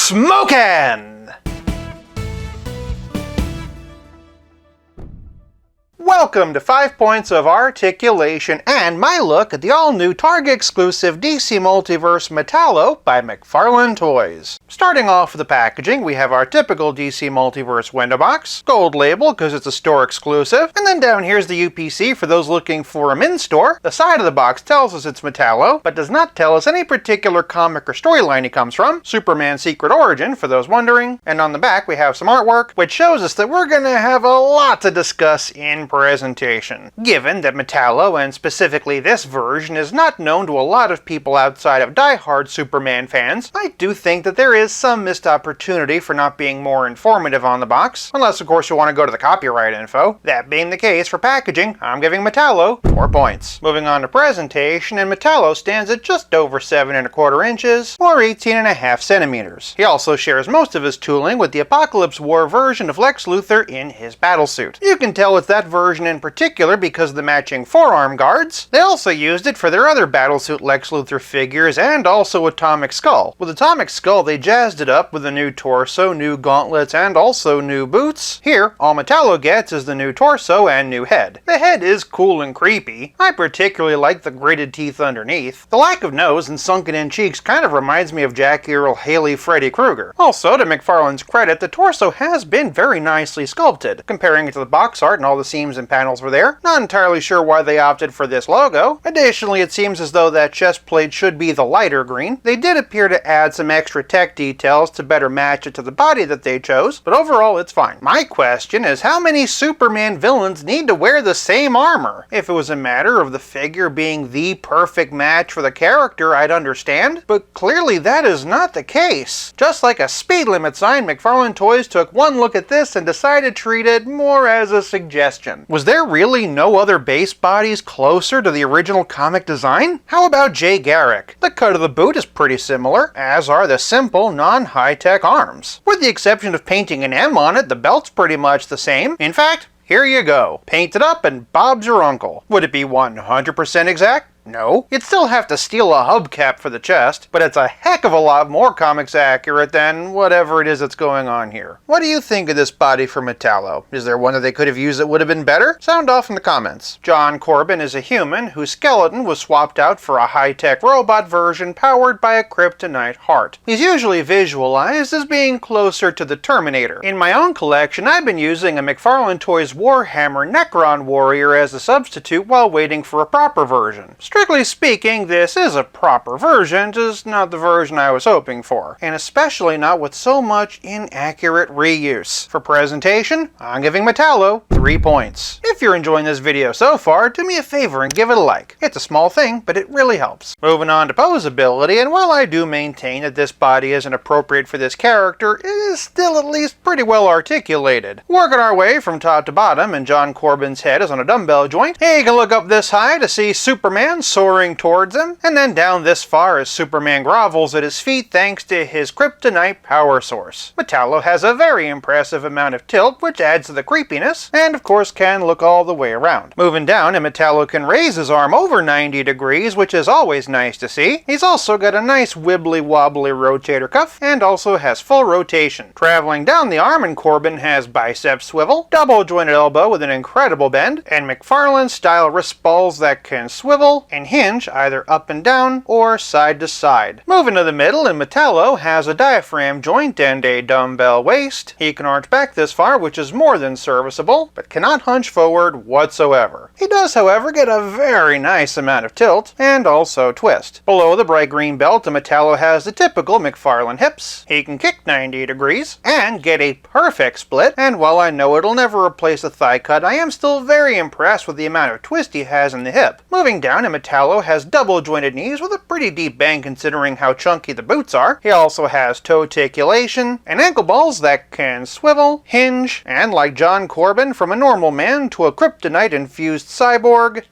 Smokin'! Welcome to 5 Points of Articulation and my look at the all-new Target-exclusive DC Multiverse Metallo by McFarlane Toys. Starting off with the packaging, we have our typical DC Multiverse window box, gold label because it's a store exclusive, and then down here's the UPC for those looking for them in-store. The side of the box tells us it's Metallo, but does not tell us any particular comic or storyline he comes from, Superman's secret origin for those wondering, and on the back we have some artwork, which shows us that we're gonna have a lot to discuss in presentation. Given that Metallo, and specifically this version, is not known to a lot of people outside of die-hard Superman fans, I do think that there is some missed opportunity for not being more informative on the box, unless of course you want to go to the copyright info. That being the case, for packaging, I'm giving Metallo 4 points. Moving on to presentation, and Metallo stands at just over 7¼ inches, or 18½ centimeters. He also shares most of his tooling with the Apocalypse War version of Lex Luthor in his battlesuit. You can tell it's that version in particular because of the matching forearm guards. They also used it for their other battlesuit Lex Luthor figures and also Atomic Skull. With Atomic Skull, they jazzed it up with a new torso, new gauntlets, and also new boots. Here, all Metallo gets is the new torso and new head. The head is cool and creepy. I particularly like the gritted teeth underneath. The lack of nose and sunken-in cheeks kind of reminds me of Jackie Earle Haley Freddy Krueger. Also, to McFarlane's credit, the torso has been very nicely sculpted. Comparing it to the box art and all the seams and panels were there. Not entirely sure why they opted for this logo. Additionally, it seems as though that chest plate should be the lighter green. They did appear to add some extra tech details to better match it to the body that they chose, but overall it's fine. My question is, how many Superman villains need to wear the same armor? If it was a matter of the figure being the perfect match for the character, I'd understand, but clearly that is not the case. Just like a speed limit sign, McFarlane Toys took one look at this and decided to treat it more as a suggestion. Was there really no other base bodies closer to the original comic design? How about Jay Garrick? The cut of the boot is pretty similar, as are the simple, non-high-tech arms. With the exception of painting an M on it, the belt's pretty much the same. In fact, here you go. Paint it up and Bob's your uncle. Would it be 100% exact? No. You'd still have to steal a hubcap for the chest, but it's a heck of a lot more comics accurate than whatever it is that's going on here. What do you think of this body for Metallo? Is there one that they could have used that would have been better? Sound off in the comments. John Corbin is a human whose skeleton was swapped out for a high-tech robot version powered by a kryptonite heart. He's usually visualized as being closer to the Terminator. In my own collection, I've been using a McFarlane Toys Warhammer Necron Warrior as a substitute while waiting for a proper version. Strictly speaking, this is a proper version, just not the version I was hoping for, and especially not with so much inaccurate reuse. For presentation, I'm giving Metallo 3 points. If you're enjoying this video so far, do me a favor and give it a like. It's a small thing, but it really helps. Moving on to Poseability, and while I do maintain that this body isn't appropriate for this character, it is still at least pretty well articulated. Working our way from top to bottom, and John Corbin's head is on a dumbbell joint. Hey, you can look up this high to see Superman soaring towards him, and then down this far as Superman grovels at his feet thanks to his kryptonite power source. Metallo has a very impressive amount of tilt, which adds to the creepiness, and of course can look all the way around. Moving down, and Metallo can raise his arm over 90 degrees, which is always nice to see. He's also got a nice wibbly-wobbly rotator cuff, and also has full rotation. Traveling down the arm, and Corbin has bicep swivel, double-jointed elbow with an incredible bend, and McFarlane-style wrist balls that can swivel and hinge either up and down or side to side. Moving to the middle, and Metallo has a diaphragm joint and a dumbbell waist. He can arch back this far, which is more than serviceable, but cannot hunch forward whatsoever. He does, however, get a very nice amount of tilt and also twist. Below the bright green belt, Metallo has the typical McFarlane hips. He can kick 90 degrees and get a perfect split, and while I know it'll never replace a thigh cut, I am still very impressed with the amount of twist he has in the hip. Moving down, and Metallo has double jointed knees with a pretty deep bend considering how chunky the boots are. He also has toe articulation and ankle balls that can swivel, hinge, and like John Corbin, from a normal man to a kryptonite infused cyborg,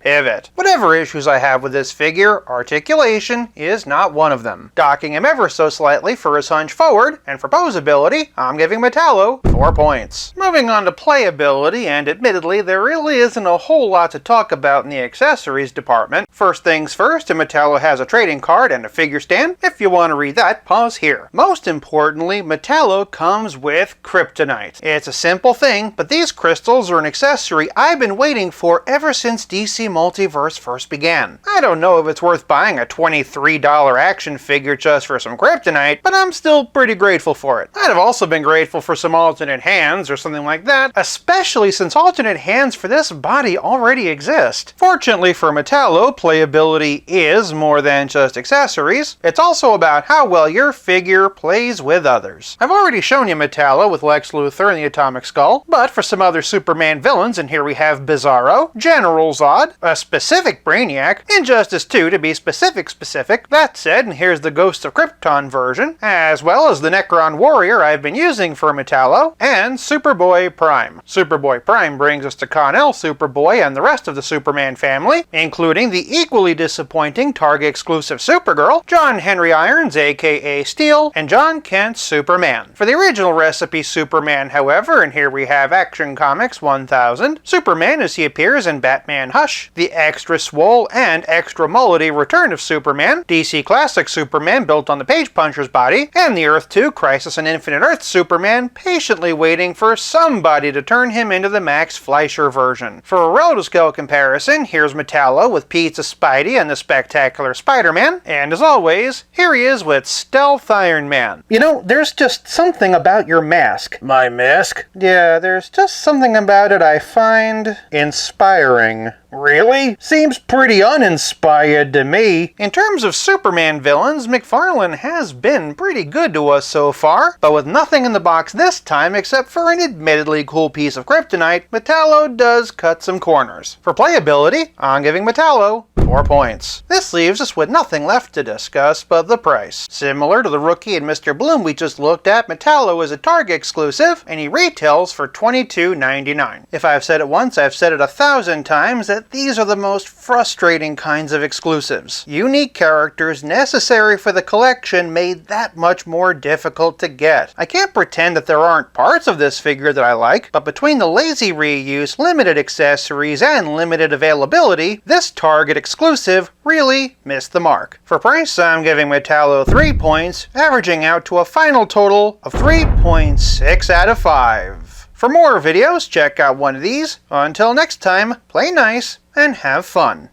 pivot. Whatever issues I have with this figure, articulation is not one of them. Docking him ever so slightly for his hunch forward, and for poseability, I'm giving Metallo 4 points. Moving on to playability, and admittedly there really isn't a whole lot to talk about in the accessories department. First things first, Metallo has a trading card and a figure stand. If you want to read that, pause here. Most importantly, Metallo comes with kryptonite. It's a simple thing, but these crystals are an accessory I've been waiting for ever since DC Multiverse first began. I don't know if it's worth buying a $23 action figure just for some kryptonite, but I'm still pretty grateful for it. I'd have also been grateful for some alternate hands or something like that, especially since alternate hands for this body already exist. Fortunately for Metallo, playability is more than just accessories. It's also about how well your figure plays with others. I've already shown you Metallo with Lex Luthor and the Atomic Skull, but for some other Superman villains, and here we have Bizarro, General Zod, a specific Brainiac, Injustice 2 to be specific. That said, and here's the Ghost of Krypton version, as well as the Necron Warrior I've been using for Metallo, and Superboy Prime. Superboy Prime brings us to Con-El Superboy and the rest of the Superman family, including the equally disappointing Target-exclusive Supergirl, John Henry Irons aka Steel, and John Kent's Superman. For the original recipe Superman, however, and here we have Action Comics 1000, Superman as he appears in Batman Hush, the extra swole and extra mullety Return of Superman, DC Classic Superman built on the Page Puncher's body, and the Earth 2 Crisis on Infinite Earth Superman patiently waiting for somebody to turn him into the Max Fleischer version. For a relative scale comparison, here's Metallo with Pizza Spidey and the Spectacular Spider-Man, and as always, here he is with Stealth Iron Man. You know, there's just something about your mask. My mask? Yeah, there's just something about it I find inspiring. Really? Seems pretty uninspired to me. In terms of Superman villains, McFarlane has been pretty good to us so far, but with nothing in the box this time except for an admittedly cool piece of kryptonite, Metallo does cut some corners. For playability, I'm giving Metallo 4 points. This leaves us with nothing left to discuss but the price. Similar to the Rookie and Mr. Bloom we just looked at, Metallo is a Target exclusive, and he retails for $22.99. If I've said it once, I've said it 1,000 times that these are the most frustrating kinds of exclusives. Unique characters necessary for the collection made that much more difficult to get. I can't pretend that there aren't parts of this figure that I like, but between the lazy reuse, limited accessories, and limited availability, this Target exclusive really missed the mark. For price, I'm giving Metallo 3 points, averaging out to a final total of 3.6 out of 5. For more videos, check out one of these. Until next time, play nice and have fun.